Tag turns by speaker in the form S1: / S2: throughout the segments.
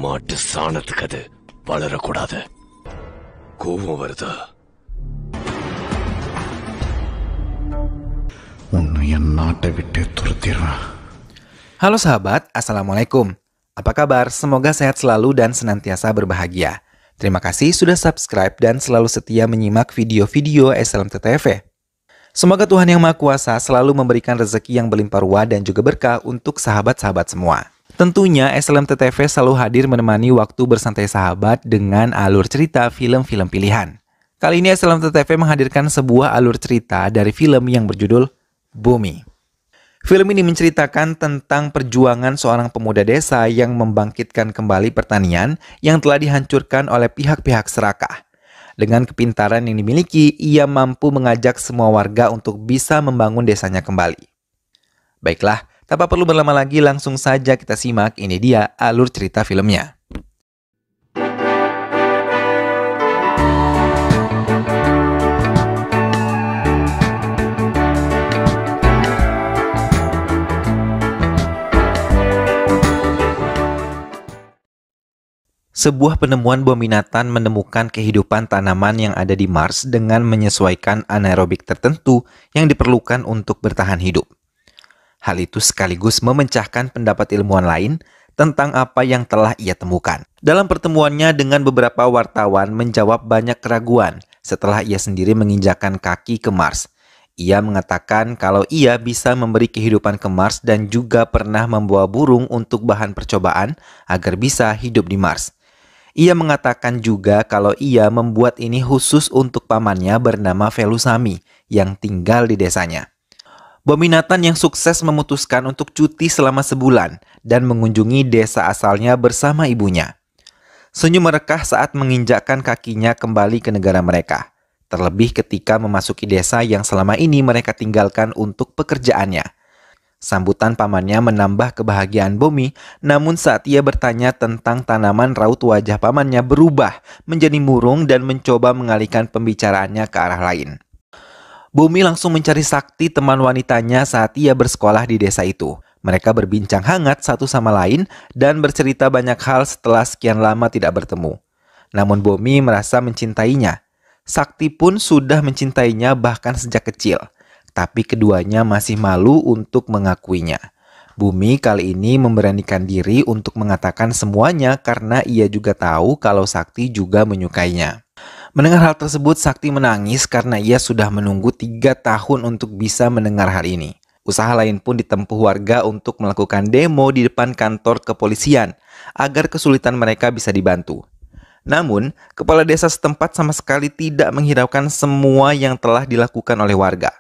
S1: மாட்டு சாணத்துக்கு அது வளரக்கூடாது. கோபம் வருதா?
S2: உன்னை என் நாட்டை விட்டு துரத்திடுவேன்.
S3: Halo sahabat, Assalamualaikum. Apa kabar? Semoga sehat selalu dan senantiasa berbahagia. Terima kasih sudah subscribe dan selalu setia menyimak video-video SLMT-TV. Semoga Tuhan Yang Maha Kuasa selalu memberikan rezeki yang berlimpah ruah dan juga berkah untuk sahabat-sahabat semua. Tentunya SLMT-TV selalu hadir menemani waktu bersantai sahabat dengan alur cerita film-film pilihan. Kali ini SLMT-TV menghadirkan sebuah alur cerita dari film yang berjudul Bumi. Film ini menceritakan tentang perjuangan seorang pemuda desa yang membangkitkan kembali pertanian yang telah dihancurkan oleh pihak-pihak serakah. Dengan kepintaran yang dimiliki, ia mampu mengajak semua warga untuk bisa membangun desanya kembali. Baiklah, tanpa perlu berlama lagi, langsung saja kita simak. Ini dia alur cerita filmnya. Sebuah penemuan Bumi Nathan menemukan kehidupan tanaman yang ada di Mars dengan menyesuaikan anaerobik tertentu yang diperlukan untuk bertahan hidup. Hal itu sekaligus memecahkan pendapat ilmuwan lain tentang apa yang telah ia temukan. Dalam pertemuannya dengan beberapa wartawan menjawab banyak keraguan setelah ia sendiri menginjakan kaki ke Mars. Ia mengatakan kalau ia bisa memberi kehidupan ke Mars dan juga pernah membawa burung untuk bahan percobaan agar bisa hidup di Mars. Ia mengatakan juga kalau ia membuat ini khusus untuk pamannya bernama Velusamy yang tinggal di desanya. Bumi Nathan yang sukses memutuskan untuk cuti selama sebulan dan mengunjungi desa asalnya bersama ibunya. Senyum merekah saat menginjakkan kakinya kembali ke negara mereka. Terlebih ketika memasuki desa yang selama ini mereka tinggalkan untuk pekerjaannya. Sambutan pamannya menambah kebahagiaan Bumi, namun saat ia bertanya tentang tanaman, raut wajah pamannya berubah menjadi murung dan mencoba mengalihkan pembicaraannya ke arah lain. Bumi langsung mencari Sakti, teman wanitanya saat ia bersekolah di desa itu. Mereka berbincang hangat satu sama lain dan bercerita banyak hal setelah sekian lama tidak bertemu. Namun Bumi merasa mencintainya. Sakti pun sudah mencintainya bahkan sejak kecil. Tapi keduanya masih malu untuk mengakuinya. Bumi kali ini memberanikan diri untuk mengatakan semuanya karena ia juga tahu kalau Sakti juga menyukainya. Mendengar hal tersebut, Sakti menangis karena ia sudah menunggu 3 tahun untuk bisa mendengar hal ini. Usaha lain pun ditempuh warga untuk melakukan demo di depan kantor kepolisian agar kesulitan mereka bisa dibantu. Namun, kepala desa setempat sama sekali tidak menghiraukan semua yang telah dilakukan oleh warga.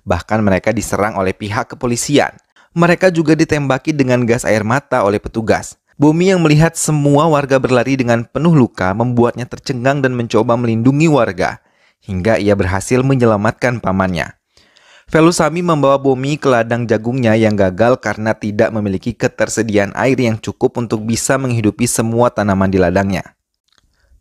S3: Bahkan mereka diserang oleh pihak kepolisian. Mereka juga ditembaki dengan gas air mata oleh petugas. Bumi yang melihat semua warga berlari dengan penuh luka membuatnya tercengang dan mencoba melindungi warga. Hingga ia berhasil menyelamatkan pamannya. Velusamy membawa Bumi ke ladang jagungnya yang gagal karena tidak memiliki ketersediaan air yang cukup untuk bisa menghidupi semua tanaman di ladangnya.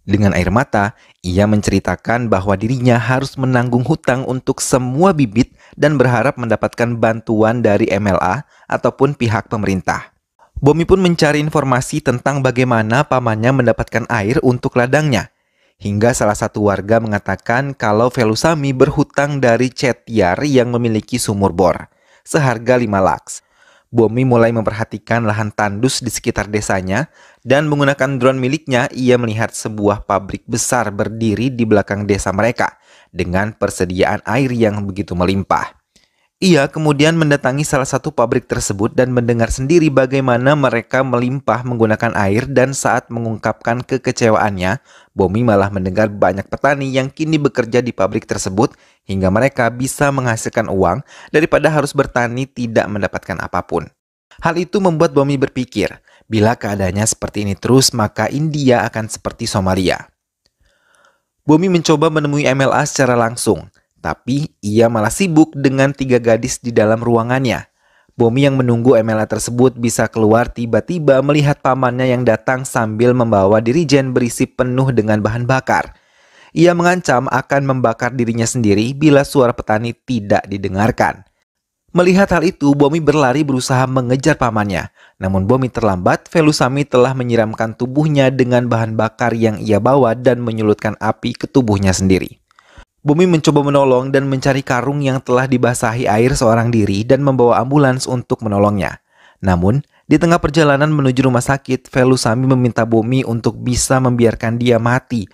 S3: Dengan air mata, ia menceritakan bahwa dirinya harus menanggung hutang untuk semua bibit dan berharap mendapatkan bantuan dari MLA ataupun pihak pemerintah. Bumi pun mencari informasi tentang bagaimana pamannya mendapatkan air untuk ladangnya. Hingga salah satu warga mengatakan kalau Velusamy berhutang dari Chettyar yang memiliki sumur bor, seharga 5 lakhs. Bumi mulai memperhatikan lahan tandus di sekitar desanya dan menggunakan drone miliknya ia melihat sebuah pabrik besar berdiri di belakang desa mereka dengan persediaan air yang begitu melimpah. Ia kemudian mendatangi salah satu pabrik tersebut dan mendengar sendiri bagaimana mereka melimpah menggunakan air dan saat mengungkapkan kekecewaannya, Bumi malah mendengar banyak petani yang kini bekerja di pabrik tersebut hingga mereka bisa menghasilkan uang daripada harus bertani tidak mendapatkan apapun. Hal itu membuat Bumi berpikir, bila keadaannya seperti ini terus maka India akan seperti Somalia. Bumi mencoba menemui MLA secara langsung. Tapi ia malah sibuk dengan 3 gadis di dalam ruangannya. Bumi yang menunggu MLA tersebut bisa keluar tiba-tiba melihat pamannya yang datang sambil membawa dirijen berisi penuh dengan bahan bakar. Ia mengancam akan membakar dirinya sendiri bila suara petani tidak didengarkan. Melihat hal itu, Bomi berlari berusaha mengejar pamannya. Namun Bomi terlambat, Velusami telah menyiramkan tubuhnya dengan bahan bakar yang ia bawa dan menyulutkan api ke tubuhnya sendiri. Bomi mencoba menolong dan mencari karung yang telah dibasahi air seorang diri dan membawa ambulans untuk menolongnya. Namun, di tengah perjalanan menuju rumah sakit, Velusami meminta Bomi untuk bisa membiarkan dia mati.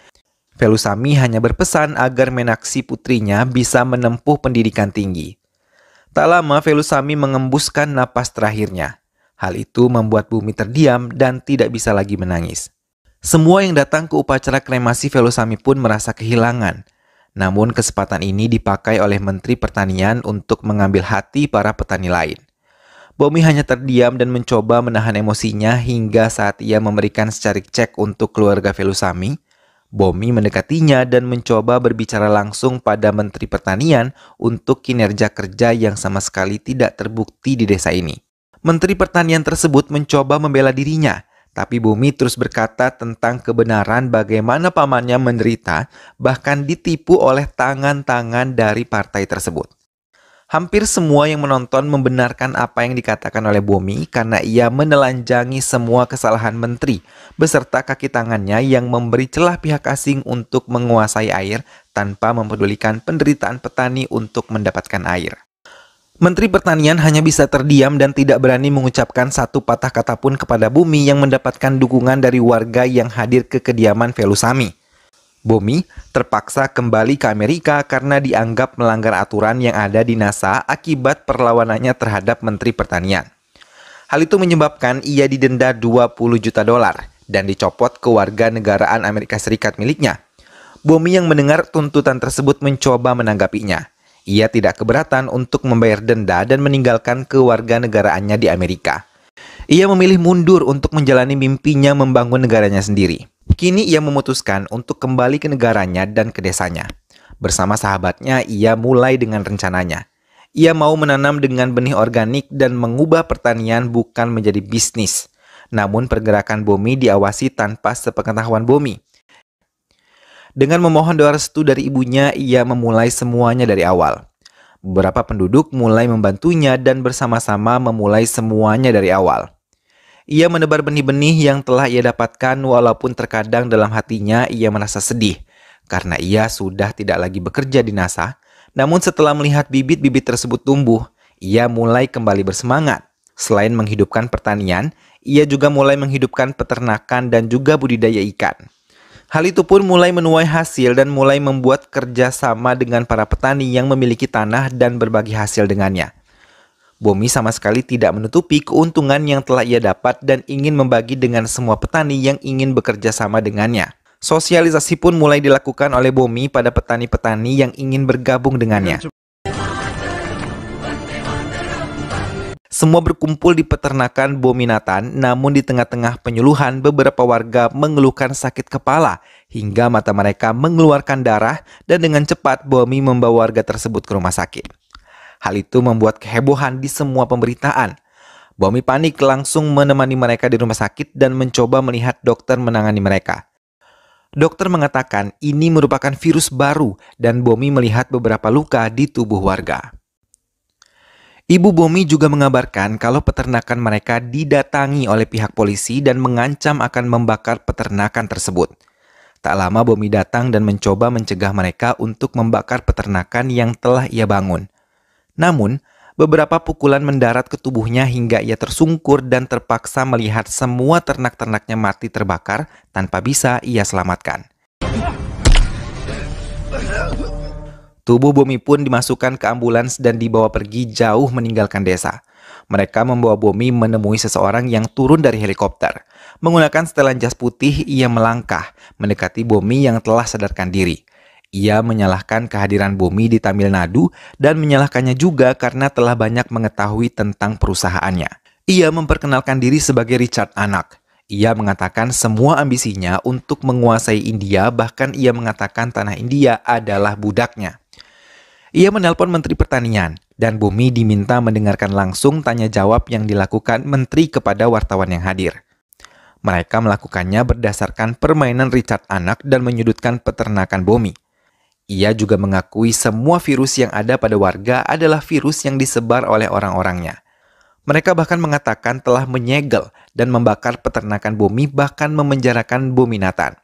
S3: Velusami hanya berpesan agar Menaksi putrinya bisa menempuh pendidikan tinggi. Tak lama, Velusami mengembuskan napas terakhirnya. Hal itu membuat Bomi terdiam dan tidak bisa lagi menangis. Semua yang datang ke upacara kremasi Velusami pun merasa kehilangan. Namun kesempatan ini dipakai oleh Menteri Pertanian untuk mengambil hati para petani lain. Bomi hanya terdiam dan mencoba menahan emosinya hingga saat ia memberikan secarik cek untuk keluarga Velusami. Bomi mendekatinya dan mencoba berbicara langsung pada Menteri Pertanian untuk kinerja kerja yang sama sekali tidak terbukti di desa ini. Menteri Pertanian tersebut mencoba membela dirinya, tapi Bomi terus berkata tentang kebenaran bagaimana pamannya menderita, bahkan ditipu oleh tangan-tangan dari partai tersebut. Hampir semua yang menonton membenarkan apa yang dikatakan oleh Bomi karena ia menelanjangi semua kesalahan menteri beserta kaki tangannya yang memberi celah pihak asing untuk menguasai air tanpa mempedulikan penderitaan petani untuk mendapatkan air. Menteri Pertanian hanya bisa terdiam dan tidak berani mengucapkan satu patah kata pun kepada Bomi yang mendapatkan dukungan dari warga yang hadir ke kediaman Velusami. Bomi terpaksa kembali ke Amerika karena dianggap melanggar aturan yang ada di NASA akibat perlawanannya terhadap Menteri Pertanian. Hal itu menyebabkan ia didenda 20 juta dolar dan dicopot kewarganegaraan Amerika Serikat miliknya. Bomi yang mendengar tuntutan tersebut mencoba menanggapinya. Ia tidak keberatan untuk membayar denda dan meninggalkan kewarganegaraannya di Amerika. Ia memilih mundur untuk menjalani mimpinya membangun negaranya sendiri. Kini ia memutuskan untuk kembali ke negaranya dan ke desanya. Bersama sahabatnya, ia mulai dengan rencananya. Ia mau menanam dengan benih organik dan mengubah pertanian bukan menjadi bisnis. Namun pergerakan Bomi diawasi tanpa sepengetahuan Bomi. Dengan memohon doa restu dari ibunya, ia memulai semuanya dari awal. Beberapa penduduk mulai membantunya dan bersama-sama memulai semuanya dari awal. Ia menebar benih-benih yang telah ia dapatkan walaupun terkadang dalam hatinya ia merasa sedih karena ia sudah tidak lagi bekerja di NASA. Namun setelah melihat bibit-bibit tersebut tumbuh, ia mulai kembali bersemangat. Selain menghidupkan pertanian, ia juga mulai menghidupkan peternakan dan juga budidaya ikan. Hal itu pun mulai menuai hasil dan mulai membuat kerjasama dengan para petani yang memiliki tanah dan berbagi hasil dengannya. Bomi sama sekali tidak menutupi keuntungan yang telah ia dapat dan ingin membagi dengan semua petani yang ingin bekerja sama dengannya. Sosialisasi pun mulai dilakukan oleh Bomi pada petani-petani yang ingin bergabung dengannya. Semua berkumpul di peternakan Bominatan, namun di tengah-tengah penyuluhan beberapa warga mengeluhkan sakit kepala hingga mata mereka mengeluarkan darah dan dengan cepat Bomi membawa warga tersebut ke rumah sakit. Hal itu membuat kehebohan di semua pemberitaan. Bomi panik langsung menemani mereka di rumah sakit dan mencoba melihat dokter menangani mereka. Dokter mengatakan ini merupakan virus baru dan Bomi melihat beberapa luka di tubuh warga. Ibu Bomi juga mengabarkan kalau peternakan mereka didatangi oleh pihak polisi dan mengancam akan membakar peternakan tersebut. Tak lama Bomi datang dan mencoba mencegah mereka untuk membakar peternakan yang telah ia bangun. Namun, beberapa pukulan mendarat ke tubuhnya hingga ia tersungkur dan terpaksa melihat semua ternak-ternaknya mati terbakar tanpa bisa ia selamatkan. Tubuh Bomi pun dimasukkan ke ambulans dan dibawa pergi jauh meninggalkan desa. Mereka membawa Bomi menemui seseorang yang turun dari helikopter. Menggunakan setelan jas putih, ia melangkah mendekati Bomi yang telah sadarkan diri. Ia menyalahkan kehadiran Bomi di Tamil Nadu dan menyalahkannya juga karena telah banyak mengetahui tentang perusahaannya. Ia memperkenalkan diri sebagai Richard Anak. Ia mengatakan semua ambisinya untuk menguasai India, bahkan ia mengatakan tanah India adalah budaknya. Ia menelpon Menteri Pertanian dan Bomi diminta mendengarkan langsung tanya jawab yang dilakukan Menteri kepada wartawan yang hadir. Mereka melakukannya berdasarkan permainan Richard Anak dan menyudutkan peternakan Bomi. Ia juga mengakui semua virus yang ada pada warga adalah virus yang disebar oleh orang-orangnya. Mereka bahkan mengatakan telah menyegel dan membakar peternakan Bomi, bahkan memenjarakan Bomi Nathan.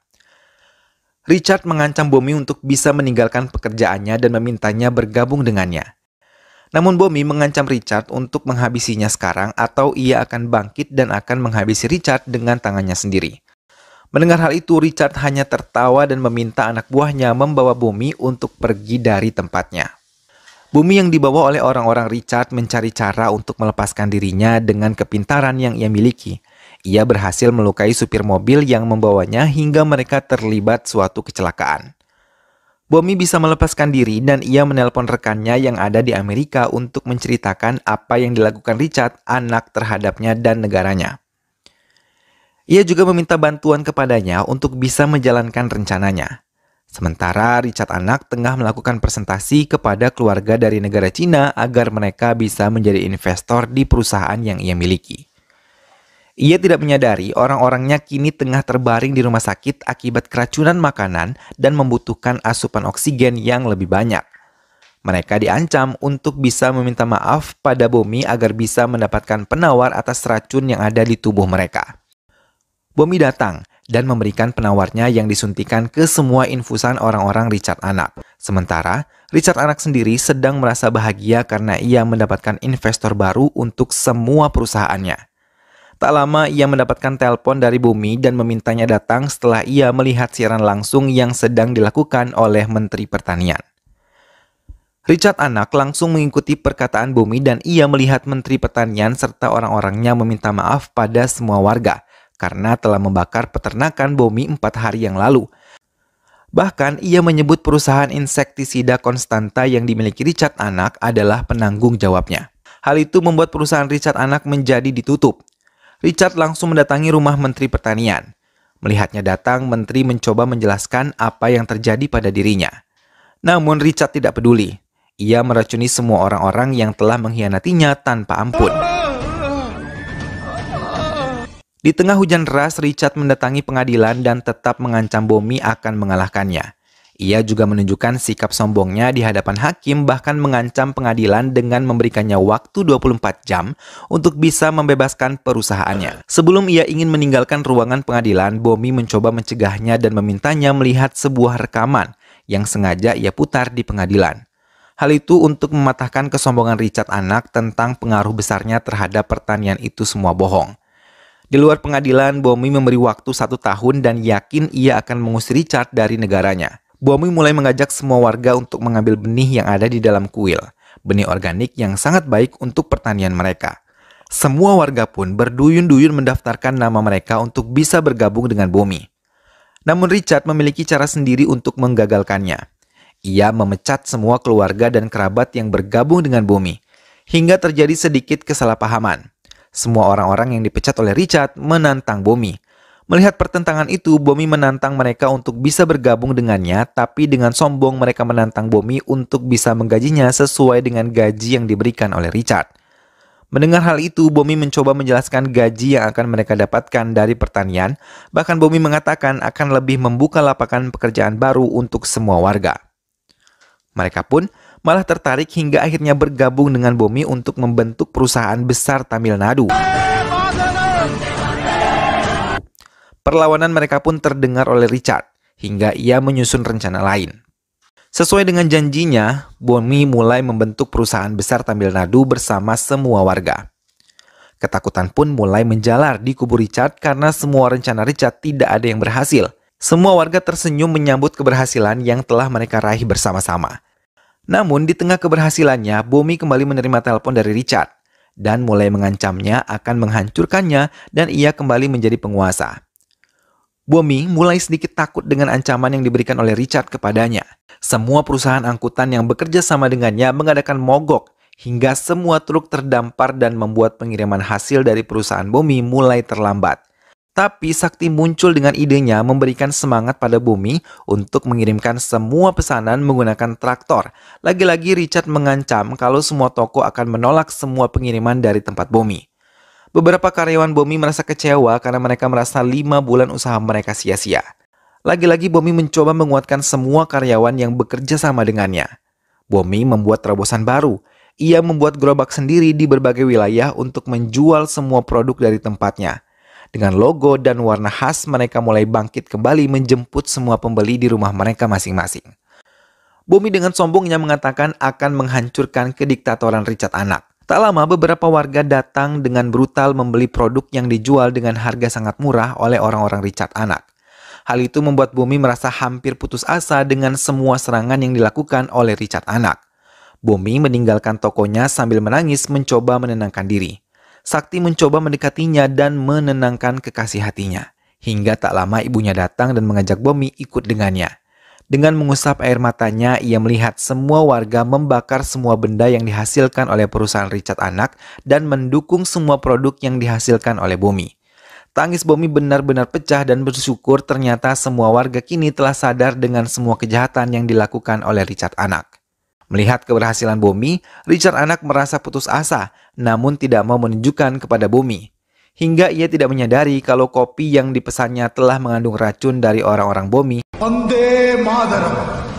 S3: Richard mengancam Bomi untuk bisa meninggalkan pekerjaannya dan memintanya bergabung dengannya. Namun Bomi mengancam Richard untuk menghabisinya sekarang atau ia akan bangkit dan akan menghabisi Richard dengan tangannya sendiri. Mendengar hal itu, Richard hanya tertawa dan meminta anak buahnya membawa Bomi untuk pergi dari tempatnya. Bomi yang dibawa oleh orang-orang Richard mencari cara untuk melepaskan dirinya dengan kepintaran yang ia miliki. Ia berhasil melukai supir mobil yang membawanya hingga mereka terlibat suatu kecelakaan. Bomi bisa melepaskan diri dan ia menelpon rekannya yang ada di Amerika untuk menceritakan apa yang dilakukan Richard, anak terhadapnya dan negaranya. Ia juga meminta bantuan kepadanya untuk bisa menjalankan rencananya. Sementara Richard anak tengah melakukan presentasi kepada keluarga dari negara Cina agar mereka bisa menjadi investor di perusahaan yang ia miliki. Ia tidak menyadari orang-orangnya kini tengah terbaring di rumah sakit akibat keracunan makanan dan membutuhkan asupan oksigen yang lebih banyak. Mereka diancam untuk bisa meminta maaf pada Bomi agar bisa mendapatkan penawar atas racun yang ada di tubuh mereka. Bomi datang dan memberikan penawarnya yang disuntikan ke semua infusan orang-orang Richard anak. Sementara, Richard anak sendiri sedang merasa bahagia karena ia mendapatkan investor baru untuk semua perusahaannya. Tak lama ia mendapatkan telepon dari Bomi dan memintanya datang setelah ia melihat siaran langsung yang sedang dilakukan oleh Menteri Pertanian. Richard anak langsung mengikuti perkataan Bomi dan ia melihat Menteri Pertanian serta orang-orangnya meminta maaf pada semua warga karena telah membakar peternakan Bomi 4 hari yang lalu. Bahkan ia menyebut perusahaan insektisida Konstanta yang dimiliki Richard anak adalah penanggung jawabnya. Hal itu membuat perusahaan Richard anak menjadi ditutup. Richard langsung mendatangi rumah Menteri Pertanian. Melihatnya datang, Menteri mencoba menjelaskan apa yang terjadi pada dirinya. Namun Richard tidak peduli. Ia meracuni semua orang-orang yang telah mengkhianatinya tanpa ampun. Di tengah hujan deras, Richard mendatangi pengadilan dan tetap mengancam Bomi akan mengalahkannya. Ia juga menunjukkan sikap sombongnya di hadapan hakim, bahkan mengancam pengadilan dengan memberikannya waktu 24 jam untuk bisa membebaskan perusahaannya. Sebelum ia ingin meninggalkan ruangan pengadilan, Bomi mencoba mencegahnya dan memintanya melihat sebuah rekaman yang sengaja ia putar di pengadilan. Hal itu untuk mematahkan kesombongan Richard anak tentang pengaruh besarnya terhadap pertanian itu semua bohong. Di luar pengadilan, Bomi memberi waktu 1 tahun dan yakin ia akan mengusir Richard dari negaranya. Bomi mulai mengajak semua warga untuk mengambil benih yang ada di dalam kuil, benih organik yang sangat baik untuk pertanian mereka. Semua warga pun berduyun-duyun mendaftarkan nama mereka untuk bisa bergabung dengan Bomi. Namun Richard memiliki cara sendiri untuk menggagalkannya. Ia memecat semua keluarga dan kerabat yang bergabung dengan Bomi, hingga terjadi sedikit kesalahpahaman. Semua orang-orang yang dipecat oleh Richard menantang Bomi. Melihat pertentangan itu, Bomi menantang mereka untuk bisa bergabung dengannya, tapi dengan sombong mereka menantang Bomi untuk bisa menggajinya sesuai dengan gaji yang diberikan oleh Richard. Mendengar hal itu, Bomi mencoba menjelaskan gaji yang akan mereka dapatkan dari pertanian. Bahkan Bomi mengatakan akan lebih membuka lapangan pekerjaan baru untuk semua warga. Mereka pun malah tertarik hingga akhirnya bergabung dengan Bomi untuk membentuk perusahaan besar Tamil Nadu. Perlawanan mereka pun terdengar oleh Richard, hingga ia menyusun rencana lain. Sesuai dengan janjinya, Bomi mulai membentuk perusahaan besar Tamil Nadu bersama semua warga. Ketakutan pun mulai menjalar di kubu Richard karena semua rencana Richard tidak ada yang berhasil. Semua warga tersenyum menyambut keberhasilan yang telah mereka raih bersama-sama. Namun di tengah keberhasilannya, Bomi kembali menerima telepon dari Richard dan mulai mengancamnya akan menghancurkannya dan ia kembali menjadi penguasa. Bomi mulai sedikit takut dengan ancaman yang diberikan oleh Richard kepadanya. Semua perusahaan angkutan yang bekerja sama dengannya mengadakan mogok hingga semua truk terdampar dan membuat pengiriman hasil dari perusahaan Bomi mulai terlambat. Tapi Sakti muncul dengan idenya memberikan semangat pada Bomi untuk mengirimkan semua pesanan menggunakan traktor. Lagi-lagi Richard mengancam kalau semua toko akan menolak semua pengiriman dari tempat Bomi. Beberapa karyawan Bomi merasa kecewa karena mereka merasa 5 bulan usaha mereka sia-sia. Lagi-lagi Bomi mencoba menguatkan semua karyawan yang bekerja sama dengannya. Bomi membuat terobosan baru. Ia membuat gerobak sendiri di berbagai wilayah untuk menjual semua produk dari tempatnya. Dengan logo dan warna khas, mereka mulai bangkit kembali menjemput semua pembeli di rumah mereka masing-masing. Bomi dengan sombongnya mengatakan akan menghancurkan kediktatoran Richard Anak. Tak lama beberapa warga datang dengan brutal membeli produk yang dijual dengan harga sangat murah oleh orang-orang Richard Anak. Hal itu membuat Bomi merasa hampir putus asa dengan semua serangan yang dilakukan oleh Richard Anak. Bomi meninggalkan tokonya sambil menangis mencoba menenangkan diri. Sakti mencoba mendekatinya dan menenangkan kekasih hatinya. Hingga tak lama ibunya datang dan mengajak Bomi ikut dengannya. Dengan mengusap air matanya, ia melihat semua warga membakar semua benda yang dihasilkan oleh perusahaan Richard Anak dan mendukung semua produk yang dihasilkan oleh Bomi. Tangis Bomi benar-benar pecah dan bersyukur ternyata semua warga kini telah sadar dengan semua kejahatan yang dilakukan oleh Richard Anak. Melihat keberhasilan Bomi, Richard Anak merasa putus asa, namun tidak mau menunjukkan kepada Bomi. Hingga ia tidak menyadari kalau kopi yang dipesannya telah mengandung racun dari orang-orang Bomi.
S2: Vande Mataram.